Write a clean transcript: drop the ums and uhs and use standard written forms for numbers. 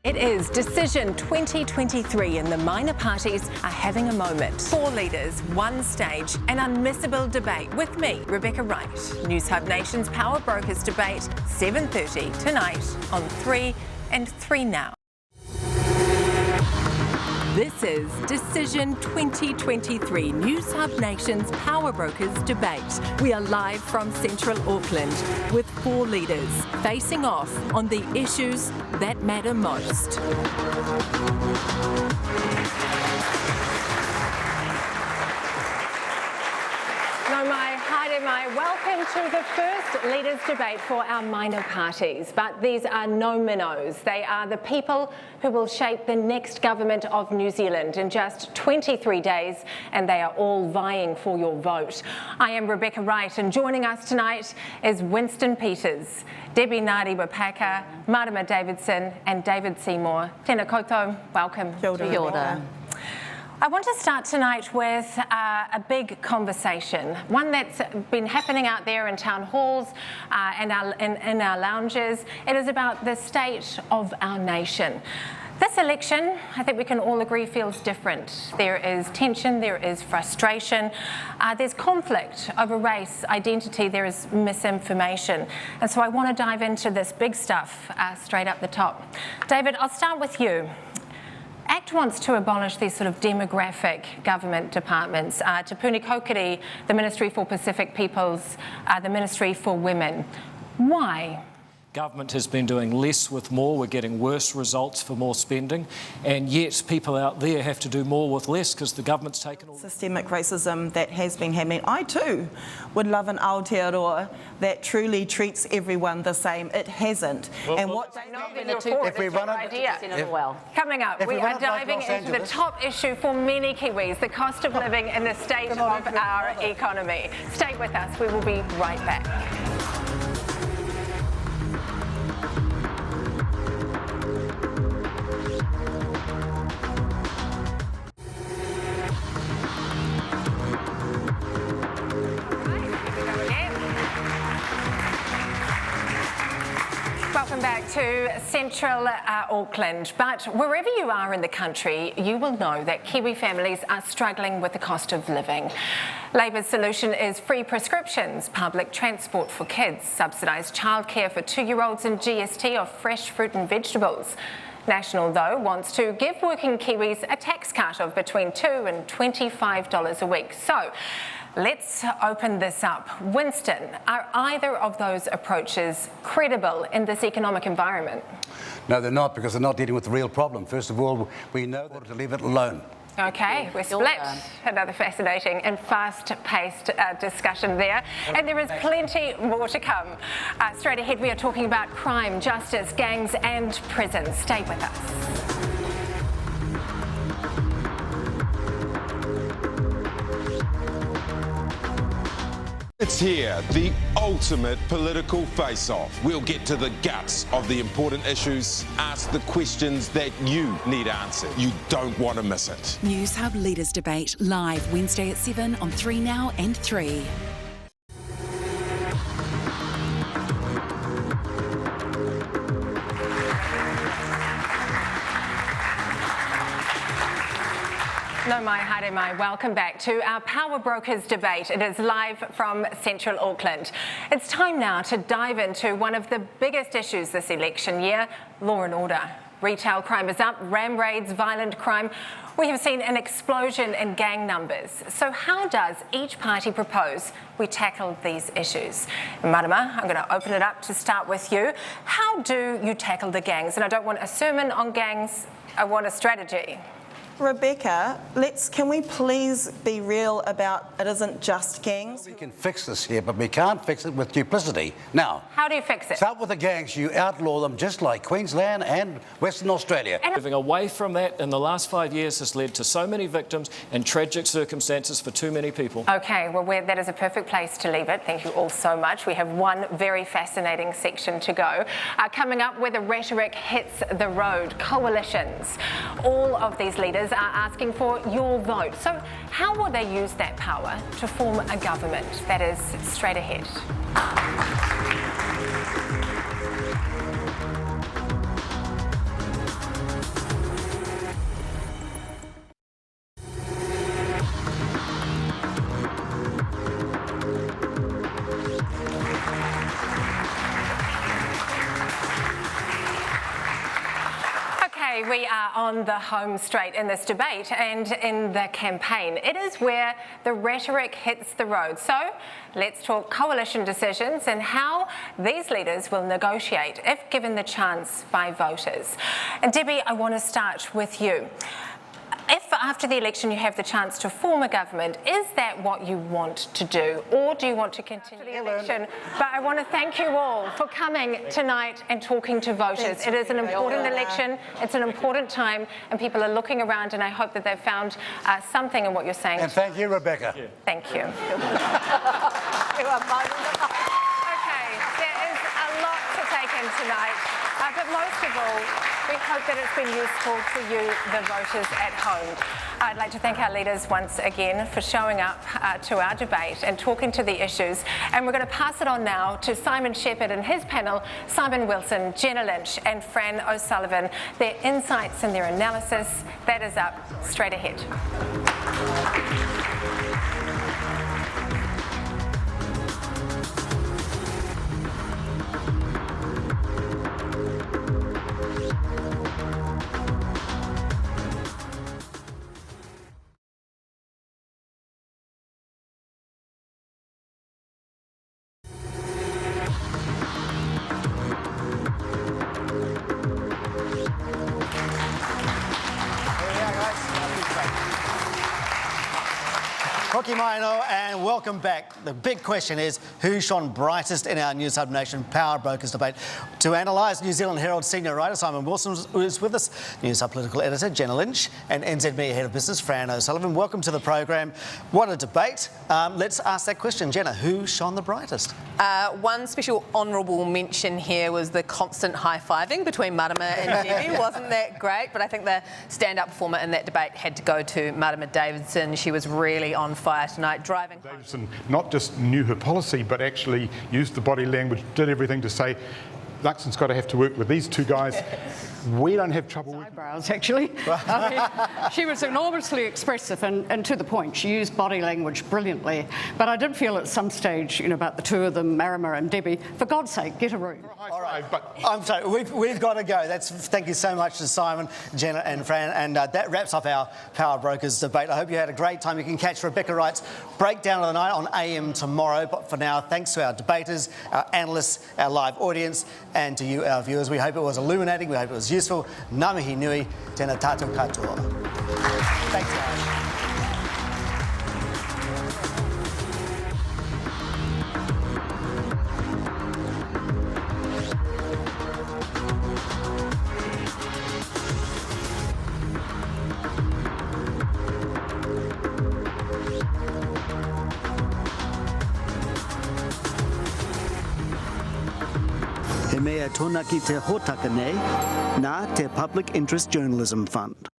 It is Decision 2023 and the minor parties are having a moment. 4 leaders, 1 stage, an unmissable debate with me, Rebecca Wright. Newshub Nation's Powerbrokers debate, 7:30 tonight on 3 and 3 Now. This is Decision 2023, Newshub Nation's Powerbrokers debate. We are live from Central Auckland with 4 leaders facing off on the issues that matter most. Welcome to the first leaders' debate for our minor parties. But these are no minnows. They are the people who will shape the next government of New Zealand in just 23 days, and they are all vying for your vote. I am Rebecca Wright, and joining us tonight is Winston Peters, Debbie Ngāti-Wapaka, Marama Davidson and David Seymour. Tēnā koutou, welcome. Kia ora. I want to start tonight with a big conversation, one that's been happening out there in town halls and in our lounges. It is about the state of our nation. This election, I think we can all agree, feels different. There is tension, there is frustration, there's conflict over race, identity, there is misinformation. And so I want to dive into this big stuff straight up the top. David, I'll start with you. ACT wants to abolish these sort of demographic government departments. Te Puni Kokiri, the Ministry for Pacific Peoples, the Ministry for Women. Why? Government has been doing less with more. We're getting worse results for more spending, and yet people out there have to do more with less because the government's taken all... Systemic racism that has been happening. I too would love an Aotearoa that truly treats everyone the same. It hasn't. Coming up, we are diving into the top issue for many Kiwis, the cost of living and the state of our economy. Stay with us. We will be right back. Welcome back to Central Auckland. But wherever you are in the country, you will know that Kiwi families are struggling with the cost of living. Labor's solution is free prescriptions, public transport for kids, subsidised childcare for 2-year-olds and GST of fresh fruit and vegetables. National, though, wants to give working Kiwis a tax cut of between $2 and $25 a week. So, let's open this up. Winston, are either of those approaches credible in this economic environment? No, they're not, because they're not dealing with the real problem. First of all, we know that to leave it alone. Okay, we're split. Another fascinating and fast-paced discussion there. And there is plenty more to come. Straight ahead, we are talking about crime, justice, gangs and prisons. Stay with us. It's here, the ultimate political face-off. We'll get to the guts of the important issues, ask the questions that you need answered. You don't want to miss it. Newshub Leaders Debate, live Wednesday at 7 on 3 Now and 3. No mai, haere mai. Welcome back to our Powerbrokers debate. It is live from Central Auckland. It's time now to dive into one of the biggest issues this election year, law and order. Retail crime is up, ram raids, violent crime. We have seen an explosion in gang numbers. So how does each party propose we tackle these issues? Marama, I'm going to open it up to start with you. How do you tackle the gangs? And I don't want a sermon on gangs, I want a strategy. Rebecca, can we please be real about it isn't just gangs? We can fix this here, but we can't fix it with duplicity. Now, how do you fix it? Start with the gangs. You outlaw them just like Queensland and Western Australia. Moving away from that in the last 5 years has led to so many victims and tragic circumstances for too many people. Okay, well, that is a perfect place to leave it. Thank you all so much. We have one very fascinating section to go. Coming up where the rhetoric hits the road, coalitions. All of these leaders are asking for your vote. So how will they use that power to form a government? That is straight ahead. Okay, we are on the home straight in this debate and in the campaign. It is where the rhetoric hits the road. So let's talk coalition decisions and how these leaders will negotiate if given the chance by voters. And Debbie, I want to start with you. If after the election you have the chance to form a government, is that what you want to do, or do you want to continue the election? But I want to thank you all for coming tonight and talking to voters. It is an important election, it's an important time, and people are looking around, and I hope that they've found something in what you're saying. And thank you, Rebecca. Thank you. Okay, there is a lot to take in tonight, but most of all, we hope that it's been useful for you, the voters at home. I'd like to thank our leaders once again for showing up to our debate and talking to the issues. And we're going to pass it on now to Simon Shepard and his panel, Simon Wilson, Jenna Lynch and Fran O'Sullivan. Their insights and their analysis, that is up straight ahead. Hoki Maino, and welcome back. The big question is, who shone brightest in our Newshub Nation Powerbrokers debate? To analyse, New Zealand Herald senior writer Simon Wilson is with us, Newshub political editor Jenna Lynch, and NZ Media head of business Fran O'Sullivan. Welcome to the program. What a debate. Let's ask that question. Jenna, who shone the brightest? One special honourable mention here was the constant high-fiving between Marama and Debbie. Wasn't that great? But I think the stand-up performer in that debate had to go to Marama Davidson. She was really on fire tonight, driving home. Davidson not just knew her policy, but actually used the body language, did everything to say, Luxon's got to have to work with these two guys. We don't have trouble with eyebrows, actually. I mean, she was enormously expressive and to the point. She used body language brilliantly. But I did feel at some stage, you know, about the two of them, Marama and Debbie, for God's sake, get a room. All right, but I'm sorry, we've got to go. Thank you so much to Simon, Jenna and Fran, and that wraps up our Powerbrokers debate. I hope you had a great time. You can catch Rebecca Wright's breakdown of the night on AM tomorrow. But for now, thanks to our debaters, our analysts, our live audience, and to you, our viewers. We hope it was illuminating. We hope it was useful. Ngā mihi nui, tēnā tātou katoa. Thanks, guys. He mea tōna ki te hōtaka nei, nā te Public Interest Journalism Fund.